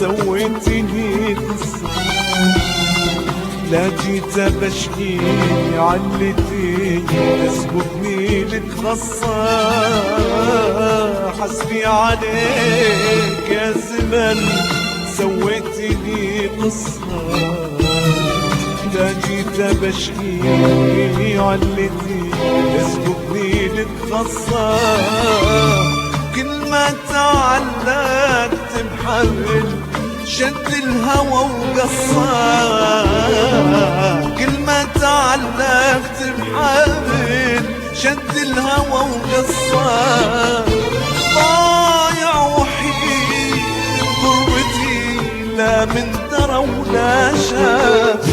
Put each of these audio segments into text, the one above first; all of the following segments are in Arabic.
سويتني قصة، لا جيت بشكي علتي تسبقني لتخصى. حسبي عليك يا زمن سويتني قصة، لا جيت بشكي علتي تسبقني لتخصى. كل ما تعلقت بحبل شد الهوى وقصى، كل ما تعلقت بحبل شد الهوى وقصى. ضايع وحيد غربتي لا من درى ولا شاف.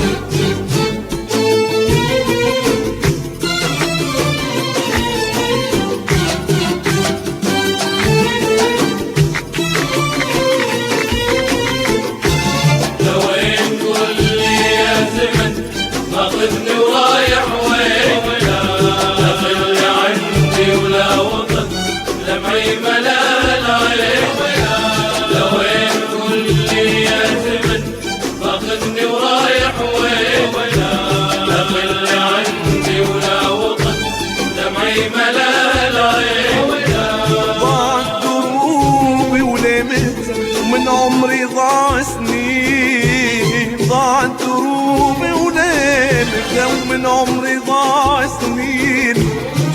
واخذني ورايح وين لا خلي عندي ولا وطن دمعي ملا العين. لوين قول لي يا زمن واخذني ورايح وين لا خلي عندي ولا وطن دمعي ملا العين. ضاعت دروبي ولمت ومن عمري ضاع سنين، ضاعت دروبي ومن عمري ضاع سنين.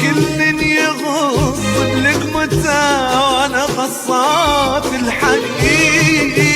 كل يغصب لك متى وانا قصات الحنين.